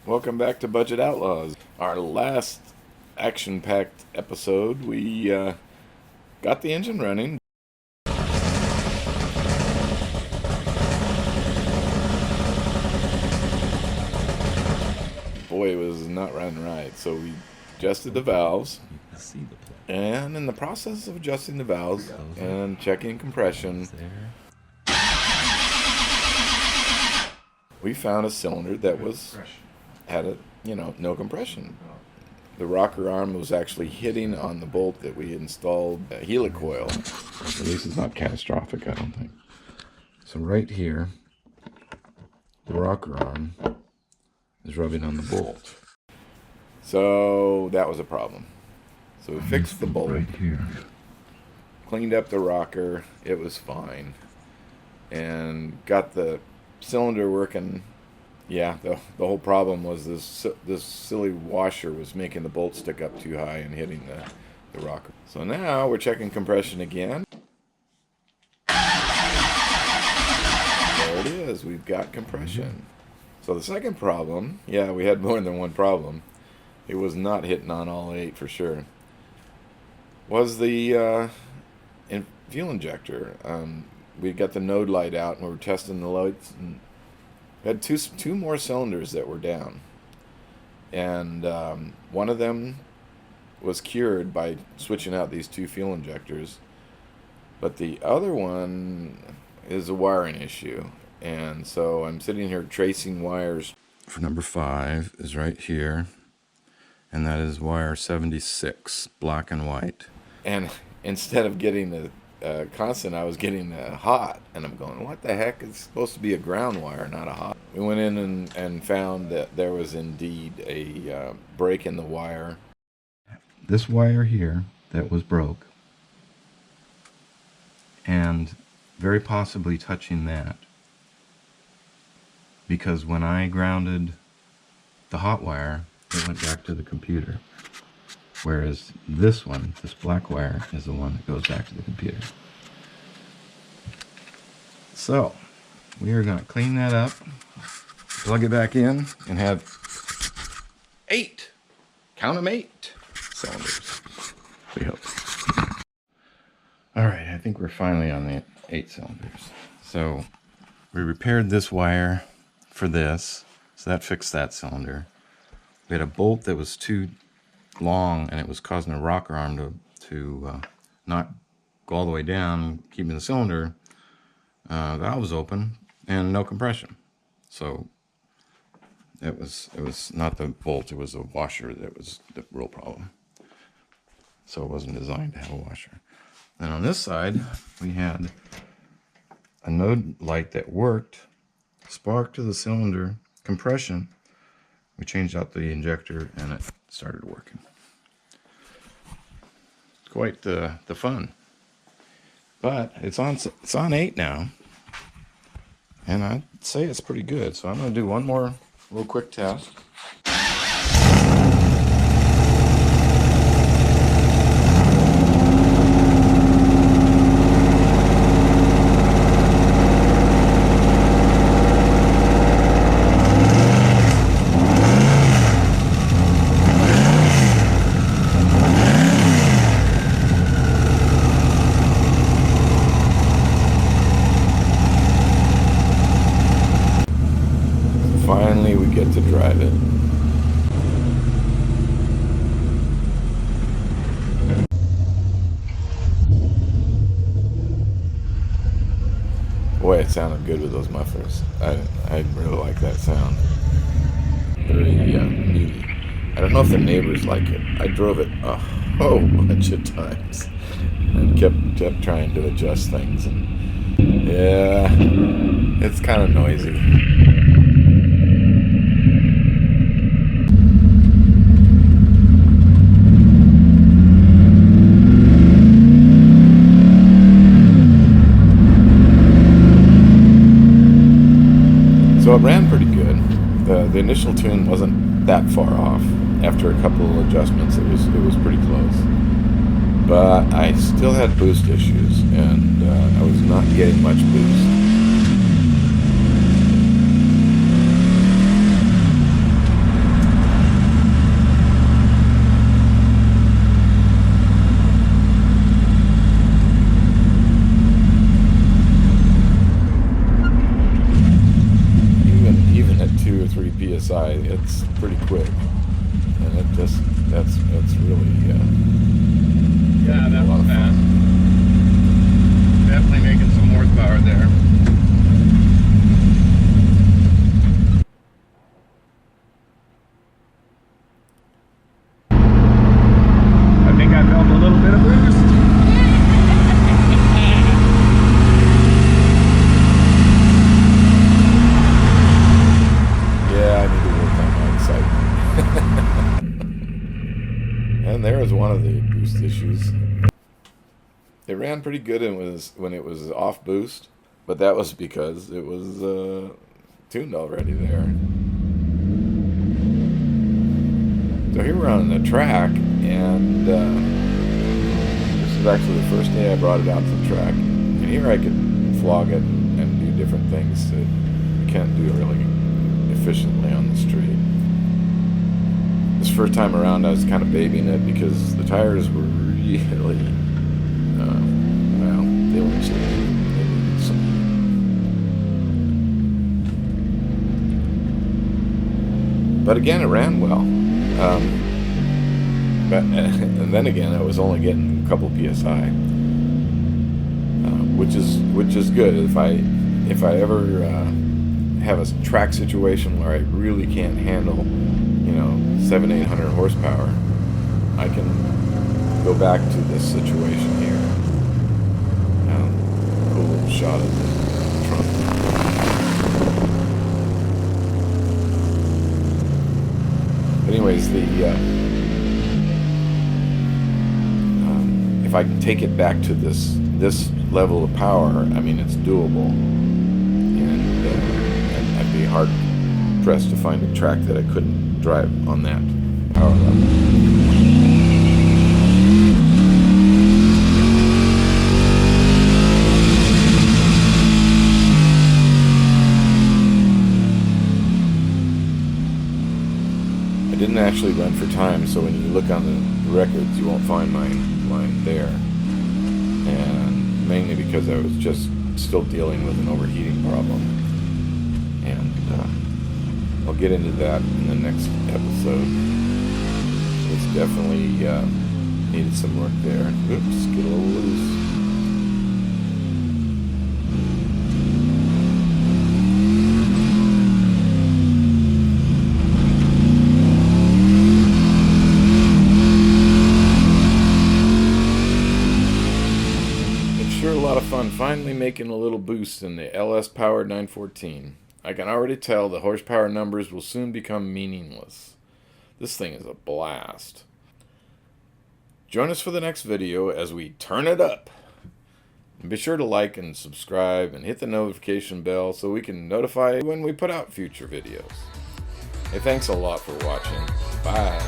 Welcome back to Budget Outlaws. Our last action-packed episode, we got the engine running. Boy, it was not running right. So we adjusted the valves. And in the process of adjusting the valves and checking compression, we found a cylinder that had no compression. The rocker arm was actually hitting on the bolt that we installed a helicoil. So this is not catastrophic, I don't think. So right here, the rocker arm is rubbing on the bolt. So that was a problem. So we fixed the bolt, right here, cleaned up the rocker, it was fine, and got the cylinder working. Yeah, the whole problem was this silly washer was making the bolt stick up too high and hitting the rocker. So now we're checking compression again. There it is, we've got compression. So the second problem, yeah, we had more than one problem. It was not hitting on all 8 for sure. Was the fuel injector. We got the node light out and we were testing the lights, and we had two more cylinders that were down, and one of them was cured by switching out these 2 fuel injectors, but the other one is a wiring issue. And so I'm sitting here tracing wires. For number 5 is right here, and that is wire 76, black and white. And instead of getting the constant, I was getting hot, and I'm going, what the heck? It's supposed to be a ground wire, not a hot. We went in and found that there was indeed a break in the wire. This wire here that was broke, and very possibly touching that, because when I grounded the hot wire, it went back to the computer. Whereas this one, this black wire, is the one that goes back to the computer. So, we are going to clean that up, plug it back in, and have 8, count them 8 cylinders. We hope. Alright, I think we're finally on the 8 cylinders. So, we repaired this wire for this, so that fixed that cylinder. We had a bolt that was too long, and it was causing the rocker arm to not go all the way down, keeping the cylinder valves open and no compression. So it was not the bolt, it was the washer that was the real problem. So it wasn't designed to have a washer. And on this side, we had a node light that worked, spark to the cylinder, compression. We changed out the injector and it started working. Quite the fun. But it's on 8 now, and I'd say it's pretty good. So I'm going to do one more little quick test. Finally, we get to drive it. Boy, it sounded good with those mufflers. I really like that sound. Very muted. I don't know if the neighbors like it. I drove it a whole bunch of times and kept trying to adjust things. And yeah, it's kind of noisy. So it ran pretty good. The initial tune wasn't that far off. After a couple of adjustments, it was pretty close. But I still had boost issues, and I was not getting much boost. PSI, it's pretty quick. And it just, that's really, yeah, that a lot was of fast. fun. Definitely making some horsepower there. I think I felt a little bit of boost. Yeah, I need to work on my excitement. And there was one of the boost issues. It ran pretty good when it was off boost, but that was because it was tuned already there. So here we're on the track, and this is actually the first day I brought it out to the track. And here I could flog it and do different things that you can't do really efficiently on the street. This first time around I was kind of babying it because the tires were really, well, they were actually, they needed some. But again, it ran well. And then again, I was only getting a couple PSI, which is good. If I ever have a track situation where I really can't handle, 700-800 horsepower, I can go back to this situation here. Cool little shot of the trunk. But anyways, if I can take it back to this level of power, I mean, it's doable, and I'd be hard pressed to find a track that I couldn't drive on that power level. I didn't actually run for time, so when you look on the records, you won't find mine there, and mainly because I was just still dealing with an overheating problem, and I'll get into that in the next episode. It's definitely needed some work there. Oops, get a little loose. Sure, a lot of fun finally making a little boost in the LS powered 914. I can already tell the horsepower numbers will soon become meaningless. This thing is a blast. Join us for the next video as we turn it up. And be sure to like and subscribe and hit the notification bell so we can notify you when we put out future videos. Hey, thanks a lot for watching. Bye.